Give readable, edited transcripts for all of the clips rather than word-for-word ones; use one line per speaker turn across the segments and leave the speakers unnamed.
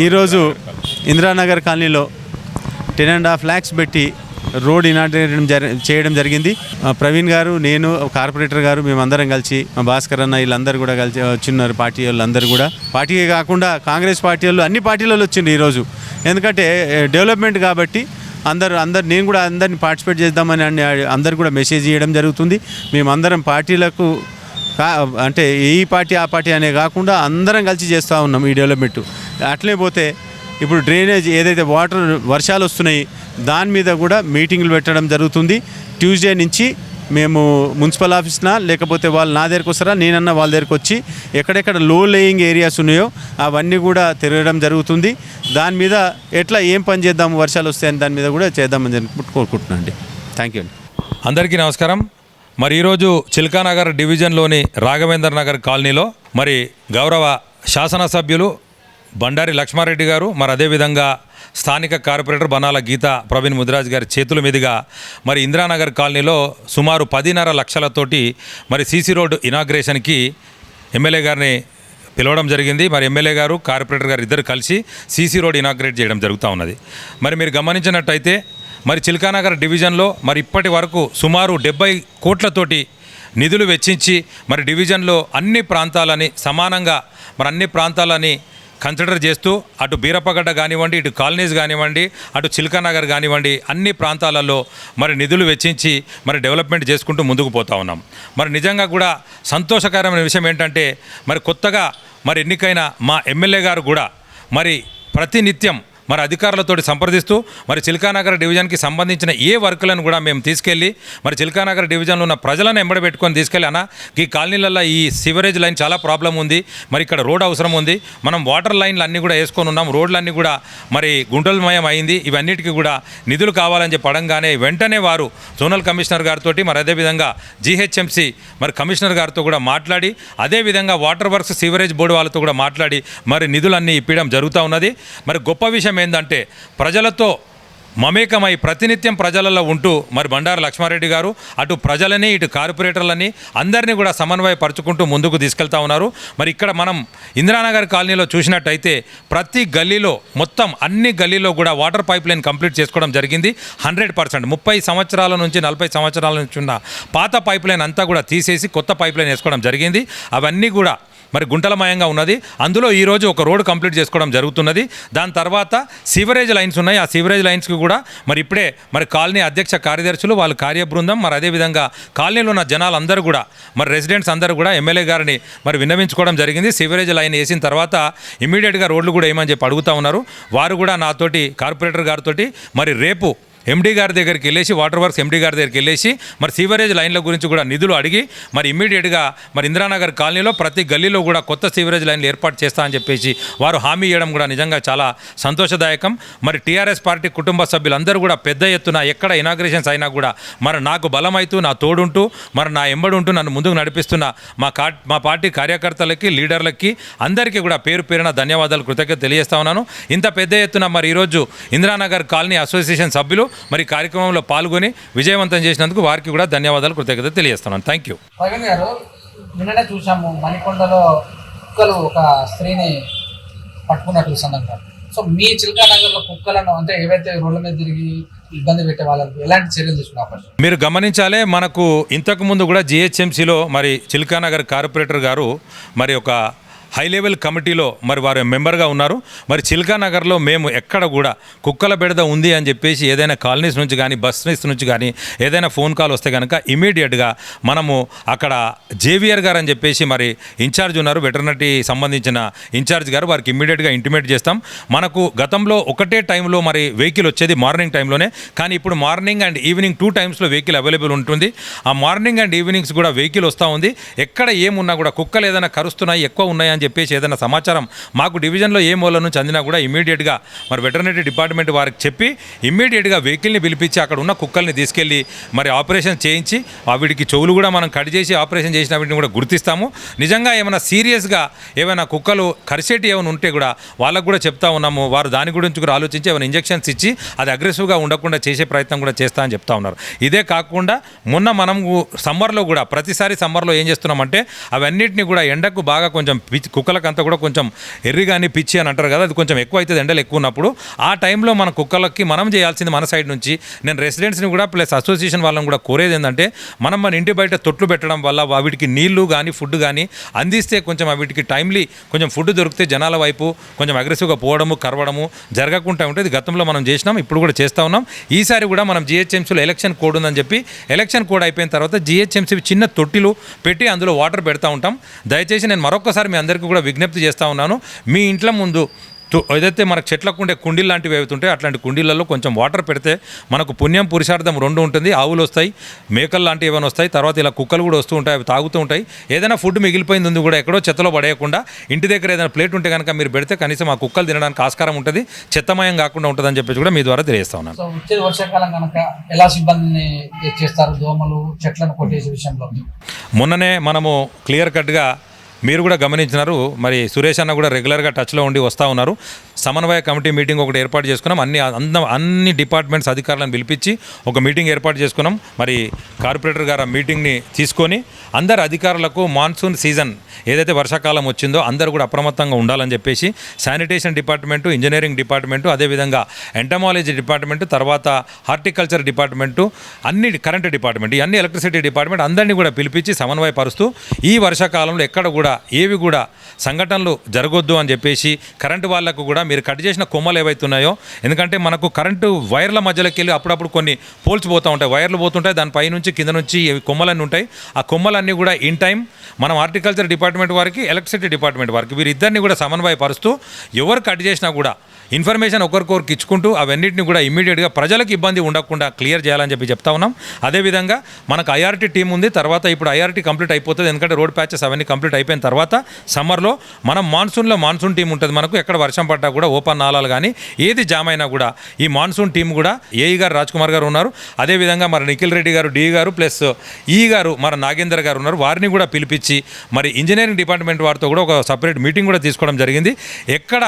ఈరోజు ఇందిరానగర్ కాలనీలో 10.5 lakhs పెట్టి రోడ్ ఇనాగ్రేట్ చేయడం జరిగింది. ప్రవీణ్ గారు, నేను, కార్పొరేటర్ గారు, మేమందరం కలిసి, భాస్కర్ అన్న వీళ్ళందరూ కూడా కలిసి వచ్చిన్నారు. పార్టీ వాళ్ళందరూ కూడా, పార్టీయే కాకుండా కాంగ్రెస్ పార్టీ వాళ్ళు, అన్ని పార్టీలలో వచ్చిండ్రు ఈరోజు. ఎందుకంటే డెవలప్మెంట్ కాబట్టి అందరు నేను కూడా అందరిని పార్టిసిపేట్ చేద్దామని అందరు కూడా మెసేజ్ చేయడం జరుగుతుంది. మేమందరం పార్టీలకు అంటే ఈ పార్టీ ఆ పార్టీ అనే కాకుండా అందరం కలిసి చేస్తూ ఉన్నాం ఈ డెవలప్మెంట్. అట్లే పోతే ఇప్పుడు డ్రైనేజ్ ఏదైతే వాటర్ వర్షాలు వస్తున్నాయి దాని మీద కూడా మీటింగ్లు పెట్టడం జరుగుతుంది. ట్యూస్డే నుంచి మేము మున్సిపల్ ఆఫీస్నా లేకపోతే వాళ్ళు నా దగ్గరకు వస్తారా, నేనన్నా వాళ్ళ దగ్గరకు వచ్చి ఎక్కడెక్కడ లో లేయింగ్ ఏరియాస్ ఉన్నాయో అవన్నీ కూడా తిరగడం జరుగుతుంది. దాని మీద ఎట్లా ఏం పని చేద్దాము వర్షాలు వస్తాయని దాని మీద కూడా చేద్దామని కోరుకుంటున్నాను అండి. థ్యాంక్ యూ అండి.
అందరికీ నమస్కారం. మరి ఈరోజు చిల్కానగర్ డివిజన్లోని రాఘవేంద్ర నగర్ కాలనీలో మరి గౌరవ శాసనసభ్యులు బండారి లక్ష్మారెడ్డి గారు, మరి అదేవిధంగా స్థానిక కార్పొరేటర్ బనాల గీతా ప్రవీణ్ ముదిరాజ్ గారి చేతుల మీదుగా మరి ఇందిరానగర్ కాలనీలో సుమారు 10.5 లక్షలతోటి మరి సీసీ రోడ్ ఇనాగ్రేషన్కి ఎమ్మెల్యే గారిని పిలవడం జరిగింది. మరి ఎమ్మెల్యే గారు, కార్పొరేటర్ గారు ఇద్దరు కలిసి సీసీ రోడ్ ఇనాగ్రేట్ చేయడం జరుగుతూ ఉన్నది. మరి మీరు గమనించినట్టయితే మరి చిల్కానగర్ డివిజన్లో మరి ఇప్పటి వరకు సుమారు 70 కోట్లతోటి నిధులు వెచ్చించి మరి డివిజన్లో అన్ని ప్రాంతాలని సమానంగా మరి అన్ని ప్రాంతాలని కన్సిడర్ చేస్తూ అటు బీరప్పగడ్డ కానివ్వండి, ఇటు కాలనీస్ కానివ్వండి, అటు చిల్కానగర్ కానివ్వండి, అన్ని ప్రాంతాలలో మరి నిధులు వెచ్చించి మరి డెవలప్మెంట్ చేసుకుంటూ ముందుకు పోతూ ఉన్నాం. మరి నిజంగా కూడా సంతోషకరమైన విషయం ఏంటంటే మరి కొత్తగా మరి ఎన్నికైన మా ఎమ్మెల్యే గారు కూడా మరి ప్రతినిత్యం మరి అధికారులతో సంప్రదిస్తూ మరి చిల్కానగర్ డివిజన్కి సంబంధించిన ఏ వర్కులను కూడా మేము తీసుకెళ్ళి మరి చిల్కానగర్ డివిజన్లో ఉన్న ప్రజలను ఎంబడబెట్టుకొని తీసుకెళ్ళి అన్న ఈ కాలనీలలో ఈ సివరేజ్ లైన్ చాలా ప్రాబ్లం ఉంది, మరి ఇక్కడ రోడ్ అవసరం ఉంది, మనం వాటర్ లైన్లు అన్నీ కూడా వేసుకొని ఉన్నాం, రోడ్లన్నీ కూడా మరి గుంటలమయం అయింది, ఇవన్నిటికీ కూడా నిధులు కావాలని చెప్పి పడంగానే వెంటనే వారు జోనల్ కమిషనర్ గారితో మరి అదేవిధంగా జీహెచ్ఎంసీ మరి కమిషనర్ గారితో కూడా మాట్లాడి అదేవిధంగా వాటర్ వర్క్స్ సివరేజ్ బోర్డు వాళ్ళతో కూడా మాట్లాడి మరి నిధులన్నీ ఇప్పించడం జరుగుతూ ఉన్నది. మరి గొప్ప విషయం ఏంటంటే ప్రజలతో మమేకమై ప్రతినిత్యం ప్రజలలో ఉంటూ మరి బండారు లక్ష్మారెడ్డి గారు అటు ప్రజలని ఇటు కార్పొరేటర్లని అందరినీ కూడా సమన్వయపరుచుకుంటూ ముందుకు తీసుకెళ్తా ఉన్నారు. మరి ఇక్కడ మనం ఇందిరానగర్ కాలనీలో చూసినట్టయితే ప్రతి గల్లీలో మొత్తం అన్ని గల్లీలో కూడా వాటర్ పైప్ లైన్ కంప్లీట్ చేసుకోవడం జరిగింది. 100% 30 సంవత్సరాల నుంచి 40 సంవత్సరాల నుంచి ఉన్న పాత పైప్ లైన్ అంతా కూడా తీసేసి కొత్త పైప్ లైన్ వేసుకోవడం జరిగింది. అవన్నీ కూడా మరి గుంటలమయంగా ఉన్నది. అందులో ఈరోజు ఒక రోడ్ కంప్లీట్ చేసుకోవడం జరుగుతున్నది. దాని తర్వాత సీవరేజ్ లైన్స్ ఉన్నాయి. ఆ సీవరేజ్ లైన్స్కి కూడా మరి ఇప్పుడే మరి కాలనీ అధ్యక్ష కార్యదర్శులు వాళ్ళ కార్యబృందం మరి అదేవిధంగా కాలనీలో ఉన్న జనాలందరూ కూడా మరి రెసిడెంట్స్ అందరూ కూడా ఎమ్మెల్యే గారిని మరి విన్నవించుకోవడం జరిగింది. సీవరేజ్ లైన్ వేసిన తర్వాత ఇమీడియట్గా రోడ్లు కూడా ఏమని చెప్పి అడుగుతూ ఉన్నారు. వారు కూడా నాతోటి కార్పొరేటర్ గారితో మరి రేపు ఎండీ గారి దగ్గరికి వెళ్ళేసి వాటర్ వర్క్స్ ఎండీ గారి దగ్గరికి వెళ్ళేసి మరి సీవరేజ్ లైన్ల గురించి కూడా నిధులు అడిగి మరి ఇమ్మీడియట్గా మరి ఇందిరానగర్ కాలనీలో ప్రతి గల్లీలో కూడా కొత్త సీవరేజ్ లైన్లు ఏర్పాటు చేస్తా అని చెప్పేసి వారు హామీ ఇవ్వడం కూడా నిజంగా చాలా సంతోషదాయకం. మరి టీఆర్ఎస్ పార్టీ కుటుంబ సభ్యులందరూ కూడా పెద్ద ఎత్తున ఎక్కడ ఇనాగ్రేషన్స్ అయినా కూడా మరి నాకు బలమైతూ నా తోడుంటూ మరి నా ఎంబడుంటూ నన్ను ముందుకు నడిపిస్తున్న మా పార్టీ కార్యకర్తలకి లీడర్లకి అందరికీ కూడా పేరు పేరున ధన్యవాదాలు కృతజ్ఞత తెలియజేస్తా ఉన్నాను. ఇంత పెద్ద ఎత్తున మరి ఈరోజు ఇందిరానగర్ కాలనీ అసోసియేషన్ సభ్యులు మరి కార్యక్రమంలో పాల్గొని విజయవంతం చేసినందుకు వారికి కూడా ధన్యవాదాలు కృతజ్ఞత తెలియజేస్తున్నాను. Thank you.
ప్రవీణ్ గారు, నిన్ననే చూసాము మణికొండలో కుక్కలు ఒక స్త్రీని పట్టుకున్నట్లు సందర్భం. సో మీ చిల్కానగర్లో కుక్కలను అంటే ఏవైతే రోడ్ల మీద తిరిగి ఇబ్బంది పెట్టే వాళ్ళకు ఎలాంటి చర్యలు తీసుకున్నారు?
మీరు గమనించాలే, మనకు ఇంతకుముందు కూడా జిహెచ్ఎంసీలో మరి చిల్కానగర్ కార్పొరేటర్ గారు మరి ఒక హై లెవెల్ కమిటీలో మరి వారు మెంబర్గా ఉన్నారు. మరి చిల్కానగర్లో మేము ఎక్కడ కూడా కుక్కల బెడద ఉంది అని చెప్పేసి ఏదైనా కాలనీస్ నుంచి కానీ బస్సెస్ నుంచి కానీ ఏదైనా ఫోన్ కాల్ వస్తే కనుక ఇమీడియట్గా మనము అక్కడ జేవిఆర్ గారు అని చెప్పేసి మరి ఇన్ఛార్జ్ ఉన్నారు, వెటర్నరీ సంబంధించిన ఇన్ఛార్జ్ గారు, వారికి ఇమీడియట్గా ఇంటిమేట్ చేస్తాం. మనకు గతంలో ఒకటే టైంలో మరి వెహికల్ వచ్చేది మార్నింగ్ టైంలోనే, కానీ ఇప్పుడు మార్నింగ్ అండ్ ఈవినింగ్ 2 టైమ్స్లో వెహికల్ అవైలబుల్ ఉంటుంది. ఆ మార్నింగ్ అండ్ ఈవినింగ్స్ కూడా వెహికల్ వస్తూ ఉంది. ఎక్కడ ఏమున్నా కూడా కుక్కలు ఏదైనా కరుస్తున్నాయి, ఎక్కువ ఉన్నాయని చెప్పేసి ఏదైనా సమాచారం మాకు డివిజన్లో ఏ మూల నుంచి అందినా కూడా ఇమీడియట్గా మరి వెటర్నరీ డిపార్ట్మెంట్ వారికి చెప్పి ఇమీడియట్గా వెహికల్ని పిలిపించి అక్కడ ఉన్న కుక్కల్ని తీసుకెళ్ళి మరి ఆపరేషన్ చేయించి వీటికి చెవులు కూడా మనం కట్ చేసి ఆపరేషన్ చేసిన వీటిని కూడా గుర్తిస్తాము. నిజంగా ఏమైనా సీరియస్గా ఏమైనా కుక్కలు కరిసేటి ఏమైనా ఉంటే కూడా వాళ్ళకు కూడా చెప్తా ఉన్నాము. వారు దాని గురించి కూడా ఆలోచించి ఏమైనా ఇంజెక్షన్స్ ఇచ్చి అది అగ్రెసివ్గా ఉండకుండా చేసే ప్రయత్నం కూడా చేస్తా అని చెప్తా ఉన్నారు. ఇదే కాకుండా మొన్న మనం సమ్మర్లో కూడా ప్రతిసారి సమ్మర్లో ఏం చేస్తున్నామంటే అవన్నిటిని కూడా ఎండకు బాగా కొంచెం కుక్కలకంతా కూడా కొంచెం ఎర్రి కానీ పిచ్చి అని అంటారు కదా, అది కొంచెం ఎక్కువ అవుతుంది ఎండలు ఎక్కువ ఉన్నప్పుడు. ఆ టైంలో మన కుక్కలకి మనం చేయాల్సింది మన సైడ్ నుంచి, నేను రెసిడెంట్స్ని కూడా ప్లస్ అసోసియేషన్ వాళ్ళని కూడా కోరేది ఏంటంటే, మనం మన ఇంటి బయట తొట్లు పెట్టడం వల్ల వీటికి నీళ్లు కానీ ఫుడ్ కానీ అందిస్తే కొంచెం వీటికి టైమ్లీ కొంచెం ఫుడ్ దొరికితే జనాల వైపు కొంచెం అగ్రెసివ్గా పోవడము కరవడము జరగకుండా ఉంటుంది. గతంలో మనం చేసినాం, ఇప్పుడు కూడా చేస్తూ ఉన్నాం. ఈసారి కూడా మనం జిహెచ్ఎంసీలో ఎలక్షన్ కోడ్ ఉందని చెప్పి ఎలక్షన్ కోడ్ అయిపోయిన తర్వాత జిహెచ్ఎంసీ చిన్న తొట్టిలు పెట్టి అందులో వాటర్ పెడతా ఉంటాం. దయచేసి నేను మరొకసారి మీ అందరికీ కూడా విజ్ఞప్తి చేస్తూ ఉన్నాను, మీ ఇంట్లో ముందు ఏదైతే మనకు చెట్లకు ఉండే కుండీలు లాంటివి అవుతుంటాయి అట్లాంటి కుండీలలో కొంచెం వాటర్ పెడితే మనకు పుణ్యం పురుషార్థం రెండు ఉంటుంది. ఆవులు వస్తాయి, మేకలు లాంటివి ఏమైనా వస్తాయి, తర్వాత ఇలా కుక్కలు కూడా వస్తూ ఉంటాయి, అవి తాగుతూ ఉంటాయి. ఏదైనా ఫుడ్ మిగిలిపోయింది ఉంది కూడా ఎక్కడో చెత్తలో పడేయకుండా ఇంటి దగ్గర ఏదైనా ప్లేట్ ఉంటే కనుక మీరు పెడితే కనీసం ఆ కుక్కలు తినడానికి ఆస్కారం ఉంటుంది, చెత్తమయం కాకుండా ఉంటుందని చెప్పేసి కూడా మీ ద్వారా తెలియజేస్తా ఉన్నాను.
సో వచ్చే వర్షాకాలం కనుక ఎలా సిబ్బందిని చేస్తారు దోమలు చెట్లను కొట్టేసే విషయంలో?
మొన్ననే మనము క్లియర్ కట్గా మీరు కూడా గమనించినారు, మరి సురేష్ అన్న కూడా రెగ్యులర్గా టచ్లో ఉండి వస్తూ ఉన్నారు. సమన్వయ కమిటీ మీటింగ్ ఒకటి ఏర్పాటు చేసుకున్నాం. అన్ని డిపార్ట్మెంట్స్ అధికారులను పిలిపించి ఒక మీటింగ్ ఏర్పాటు చేసుకున్నాం. మరి కార్పొరేటర్ గారు ఆ మీటింగ్ని తీసుకొని అందరు అధికారులకు మాన్సూన్ సీజన్ ఏదైతే వర్షాకాలం వచ్చిందో అందరూ కూడా అప్రమత్తంగా ఉండాలని చెప్పేసి శానిటేషన్ డిపార్ట్మెంటు, ఇంజనీరింగ్ డిపార్ట్మెంటు, అదేవిధంగా ఎంటమాలజీ డిపార్ట్మెంటు, తర్వాత హార్టికల్చర్ డిపార్ట్మెంటు, అన్ని కరెంటు డిపార్ట్మెంట్, అన్ని ఎలక్ట్రిసిటీ డిపార్ట్మెంట్ అందరినీ కూడా పిలిపించి సమన్వయపరుస్తూ ఈ వర్షాకాలంలో ఎక్కడ కూడా ఏవి కూడా సంఘటనలు జరగొద్దు అని చెప్పేసి కరెంటు వాళ్ళకు కూడా మీరు కట్ చేసిన కొమ్మలు ఏవైతున్నాయో, ఎందుకంటే మనకు కరెంటు వైర్ల మధ్యలోకి వెళ్ళి అప్పుడప్పుడు కొన్ని పోల్స్ పోతూ ఉంటాయి, వైర్లు పోతుంటాయి, దానిపై నుంచి కింద నుంచి కొమ్మలన్నీ ఉంటాయి. ఆ కొమ్మలన్నీ కూడా ఇన్ టైం మనం హార్టికల్చర్ డిపార్ట్మెంట్ వారికి, ఎలక్ట్రిసిటీ డిపార్ట్మెంట్ వారికి వీరిద్దరిని కూడా సమన్వయపరుస్తూ ఎవరు కట్ చేసినా కూడా ఇన్ఫర్మేషన్ ఒకరికొకరికి ఇచ్చుకుంటూ అవన్నింటిని కూడా ఇమ్మీడియట్గా ప్రజలకు ఇబ్బంది ఉండకుండా క్లియర్ చేయాలని చెప్పి చెప్తా ఉన్నాం. అదేవిధంగా మనకు ఐఆర్టీ టీం ఉంది, తర్వాత ఇప్పుడు ఐఆర్టీ కంప్లీట్ అయిపోతుంది, ఎందుకంటే రోడ్ ప్యాచెస్ అవన్నీ కంప్లీట్ అయిపోయిన తర్వాత సమ్మర్లో మనం మాన్సూన్ టీం ఉంటుంది మనకు. ఎక్కడ వర్షం పడ్డా కూడా ఓపెన్ నాలాలు కానీ ఏది జామ్ అయినా కూడా ఈ మాన్సూన్ టీం కూడా ఏఈ గారు రాజ్ కుమార్ గారు ఉన్నారు, అదేవిధంగా మరి నిఖిల్ రెడ్డి గారు డి గారు ప్లస్ ఈ గారు మరి నాగేందర్ గారు ఉన్నారు. వారిని కూడా పిలిపించి మరి ఇంజనీరింగ్ డిపార్ట్మెంట్ వారితో కూడా ఒక సపరేట్ మీటింగ్ కూడా తీసుకోవడం జరిగింది. ఎక్కడ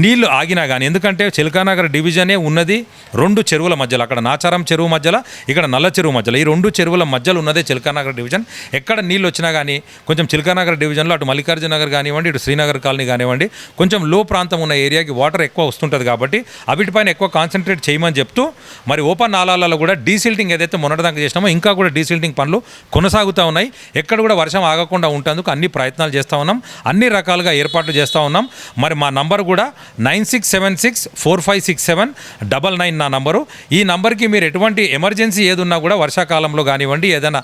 నీళ్లు ఆగినా కానీ, ఎందుకంటే చిలకానగర్ డివిజనే ఉన్నది 2 చెరువుల మధ్యలో, అక్కడ నాచారం చెరువు మధ్యలో, ఇక్కడ నల్ల చెరువు మధ్యలో, ఈ 2 చెరువుల మధ్యలో ఉన్నదే చిలకానగర్ డివిజన్. ఎక్కడ నీళ్ళు వచ్చినా కానీ కొంచెం చిలకానగర్ డివిజన్లో అటు మల్లికార్జున నగర్ కానివ్వండి, ఇటు శ్రీనగర్ కాలనీ కానివ్వండి, కొంచెం లో ప్రాంతం ఉన్న ఏరియాకి వాటర్ ఎక్కువ వస్తుంటుంది కాబట్టి అవిటిపైన ఎక్కువ కాన్సన్ట్రేట్ చేయమని చెప్తూ మరి ఓపెన్ నాలాలలో కూడా డీసిల్టింగ్ ఏదైతే మొన్నటిదాకా చేసినామో ఇంకా కూడా డీసిల్టింగ్ పనులు కొనసాగుతూ ఉన్నాయి. ఎక్కడ కూడా వర్షం ఆగకుండా ఉండేందుకు అన్ని ప్రయత్నాలు చేస్తూ ఉన్నాం, అన్ని రకాలుగా ఏర్పాట్లు చేస్తూ ఉన్నాం. మరి మా నంబర్ కూడా 9676456799 నా నంబరు. ఈ నంబర్కి మీరు ఎటువంటి ఎమర్జెన్సీ ఏది ఉన్నా కూడా వర్షాకాలంలో కానివ్వండి, ఏదైనా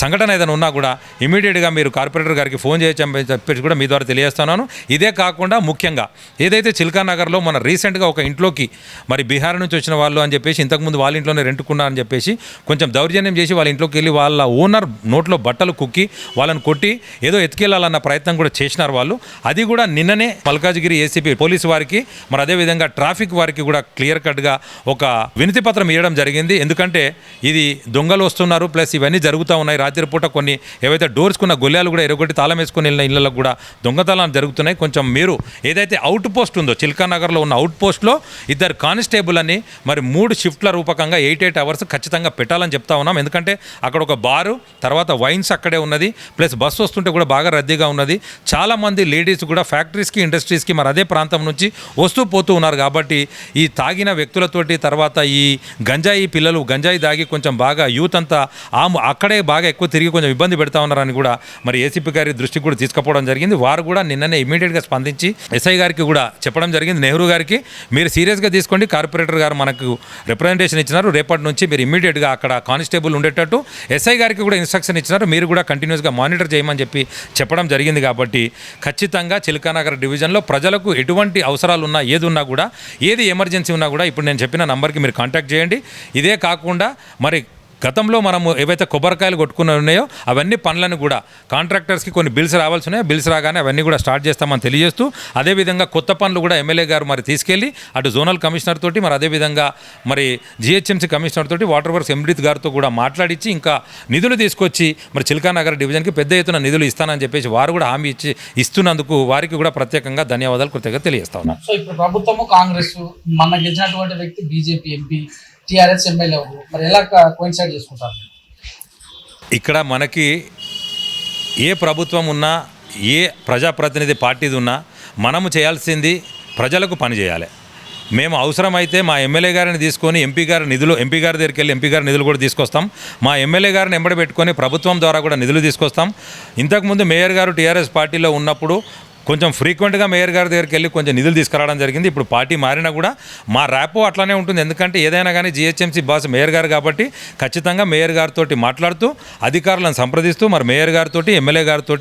సంఘటన ఏదైనా ఉన్నా కూడా ఇమీడియట్గా మీరు కార్పొరేటర్ గారికి ఫోన్ చేయొచ్చని చెప్పేసి కూడా మీ ద్వారా తెలియజేస్తున్నాను. ఇదే కాకుండా ముఖ్యంగా ఏదైతే చిల్కానగర్లో మన రీసెంట్గా ఒక ఇంట్లోకి మరి బీహార్ నుంచి వచ్చిన వాళ్ళు అని చెప్పేసి ఇంతకుముందు వాళ్ళ ఇంట్లోనే రెంటుకున్నా అని చెప్పేసి కొంచెం దౌర్జన్యం చేసి వాళ్ళ ఇంట్లోకి వెళ్ళి వాళ్ళ ఓనర్ నోట్లో బట్టలు కుక్కి వాళ్ళని కొట్టి ఏదో ఎత్తుకెళ్లాలన్న ప్రయత్నం కూడా చేసినారు వాళ్ళు. అది కూడా నిన్ననే మల్కాజ్గిరి ఏసీపీ పోలీసు వారికి మరి అదేవిధంగా ట్రాఫిక్ వారికి కూడా క్లియర్ కట్గా ఒక వినతి పత్రం ఇవ్వడం జరిగింది. ఎందుకంటే ఇది దొంగలు వస్తున్నారు, ప్లస్ ఇవన్నీ జరుగుతూ ఉన్నాయి. రాత్రిపూట కొన్ని ఏవైతే డోర్స్కున్న గొల్లాలు కూడా ఎరగొట్టి తాళం వేసుకొని వెళ్ళిన ఇళ్లకు కూడా దొంగతనాలు జరుగుతున్నాయి. కొంచెం మీరు ఏదైతే అవుట్ పోస్ట్ ఉందో చిల్కానగర్లో ఉన్న అవుట్ పోస్ట్లో 2 కానిస్టేబుల్ అని మరి 3 షిఫ్ట్ల రూపకంగా 8 అవర్స్ ఖచ్చితంగా పెట్టాలని చెప్తా ఉన్నాం. ఎందుకంటే అక్కడ ఒక బారు, తర్వాత వైన్స్ అక్కడే ఉన్నది, ప్లస్ బస్సు వస్తుంటే కూడా బాగా రద్దీగా ఉన్నది. చాలామంది లేడీస్ కూడా ఫ్యాక్టరీస్కి, ఇండస్ట్రీస్కి మరి అదే ప్రాంతం నుంచి వస్తూ పోతూ ఉన్నారు. కాబట్టి ఈ తాగిన వ్యక్తులతోటి, తర్వాత ఈ గంజాయి పిల్లలు గంజాయి దాగి కొంచెం బాగా యూత్ అంతా అక్కడే బాగా ఎక్కువ తిరిగి కొంచెం ఇబ్బంది పెడతా ఉన్నారని కూడా మరి ఏసీపీ గారి దృష్టికి కూడా తీసుకుపోవడం జరిగింది. వారు కూడా నిన్ననే ఇమీడియట్గా స్పందించి ఎస్ఐ గారికి కూడా చెప్పడం జరిగింది, నెహ్రూ గారికి మీరు సీరియస్గా తీసుకోండి, కార్పొరేటర్ గారు మనకు రిప్రజెంటేషన్ ఇచ్చినారు, రేపటి నుంచి మీరు ఇమీడియట్గా అక్కడ కానిస్టేబుల్ ఉండేటట్టు ఎస్ఐ గారికి కూడా ఇన్స్ట్రక్షన్ ఇచ్చినారు, మీరు కూడా కంటిన్యూస్గా మానిటర్ చేయమని చెప్పడం జరిగింది. కాబట్టి ఖచ్చితంగా చిలకానగర్ డివిజన్లో ప్రజలకు ఎటువంటి అవసరాలు ఉన్నా, ఏది ఉన్నా కూడా, ఏది ఎమర్జెన్సీ ఉన్నా కూడా ఇప్పుడు నేను చెప్పిన నంబర్కి మీరు కాంటాక్ట్ చేయండి. ఇదే కాకుండా మరి గతంలో మనము ఏవైతే కొబ్బరికాయలు కొట్టుకుని ఉన్నాయో అవన్నీ పనులను కూడా కాంట్రాక్టర్స్కి కొన్ని బిల్స్ రావాల్సి ఉన్నాయో బిల్స్ రాగానే అవన్నీ కూడా స్టార్ట్ చేస్తామని తెలియజేస్తూ, అదేవిధంగా కొత్త పనులు కూడా ఎమ్మెల్యే గారు మరి తీసుకెళ్ళి అటు జోనల్ కమిషనర్ తోటి మరి అదేవిధంగా మరి జిహెచ్ఎంసీ కమిషనర్ తోటి వాటర్ వర్క్స్ ఎండిత్ గారితో కూడా మాట్లాడించి ఇంకా నిధులు తీసుకొచ్చి మరి చిలకానగర్ డివిజన్కి పెద్ద ఎత్తున నిధులు ఇస్తానని చెప్పేసి వారు కూడా హామీ ఇస్తున్నందుకు వారికి కూడా ప్రత్యేకంగా ధన్యవాదాలు కృతజ్ఞతలు తెలియజేస్తా ఉన్నాను.
సో ఇప్పుడు ప్రభుత్వము కాంగ్రెస్ మన గెలిచినటువంటి వ్యక్తి బీజేపీ ఎంపీ, టీఆర్ఎస్ ఎమ్మెల్యే మరి ఎలా కోయిన్సైడ్ చేసుకుంటారు?
ఇక్కడ మనకి ఏ ప్రభుత్వం ఉన్నా ఏ ప్రజాప్రతినిధి పార్టీది ఉన్నా మనము చేయాల్సింది ప్రజలకు పని చేయాలి. మేము అవసరమైతే మా ఎమ్మెల్యే గారిని తీసుకొని ఎంపీ గారి దగ్గరికి వెళ్ళి ఎంపీ గారి నిధులు కూడా తీసుకొస్తాం. మా ఎమ్మెల్యే గారిని ఎంబడి పెట్టుకొని ప్రభుత్వం ద్వారా కూడా నిధులు తీసుకొస్తాం. ఇంతకుముందు మేయర్ గారు టీఆర్ఎస్ పార్టీలో ఉన్నప్పుడు కొంచెం ఫ్రీక్వెంట్గా మేయర్ గారి దగ్గరికి వెళ్ళి కొంచెం నిధులు తీసుకురావడం జరిగింది. ఇప్పుడు పార్టీ మారినా కూడా మా ర్యాపో అట్లానే ఉంటుంది. ఎందుకంటే ఏదైనా కానీ జిహెచ్ఎంసీ బాస్ మేయర్ గారు కాబట్టి ఖచ్చితంగా మేయర్ గారితో మాట్లాడుతూ అధికారులను సంప్రదిస్తూ మరి మేయర్ గారితో ఎమ్మెల్యే గారితో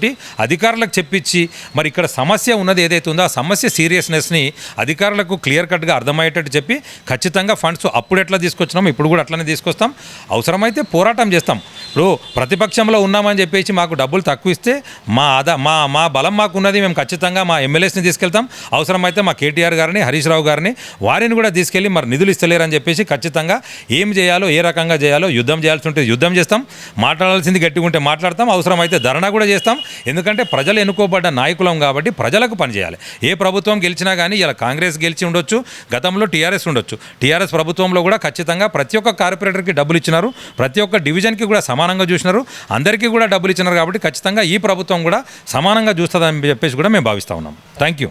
అధికారులకు చెప్పించి మరి ఇక్కడ సమస్య ఉన్నది ఏదైతే ఉందో ఆ సమస్య సీరియస్నెస్ని అధికారులకు క్లియర్ కట్గా అర్థమయ్యేటట్టు చెప్పి ఖచ్చితంగా ఫండ్స్ అప్పుడు ఎట్లా తీసుకొచ్చినాం ఇప్పుడు కూడా అట్లనే తీసుకొస్తాం. అవసరమైతే పోరాటం చేస్తాం. ఇప్పుడు ప్రతిపక్షంలో ఉన్నామని చెప్పేసి మాకు డబ్బులు తక్కువ ఇస్తే మా బలం మాకున్నది, మేము ఖచ్చితంగా మా ఎమ్మెల్యేస్ని తీసుకెళ్తాం. అవసరమైతే మా కేటీఆర్ గారిని హరీష్ రావు గారిని వారిని కూడా తీసుకెళ్ళి మరి నిధులు ఇస్తలేరని చెప్పేసి ఖచ్చితంగా ఏం చేయాలో ఏ రకంగా చేయాలో యుద్ధం చేయాల్సి ఉంటుంది యుద్ధం చేస్తాం. మాట్లాడాల్సింది గట్టిగా ఉంటే మాట్లాడతాం. అవసరమైతే ధర్నా కూడా చేస్తాం. ఎందుకంటే ప్రజలు ఎన్నుకోబడ్డ నాయకులం కాబట్టి ప్రజలకు పనిచేయాలి. ఏ ప్రభుత్వం గెలిచినా కానీ ఇలా కాంగ్రెస్ గెలిచి ఉండొచ్చు, గతంలో టీఆర్ఎస్ ఉండొచ్చు. టీఆర్ఎస్ ప్రభుత్వంలో కూడా ఖచ్చితంగా ప్రతి ఒక్క కార్పొరేటర్కి డబ్బులు ఇచ్చినారు, ప్రతి ఒక్క డివిజన్కి కూడా సమానంగా చూసినారు, అందరికీ కూడా డబ్బులు ఇచ్చినారు. కాబట్టి ఖచ్చితంగా ఈ ప్రభుత్వం కూడా సమానంగా చూస్తుందని చెప్పేసి కూడా మేము భావిస్తూ ఉన్నాం. Thank you.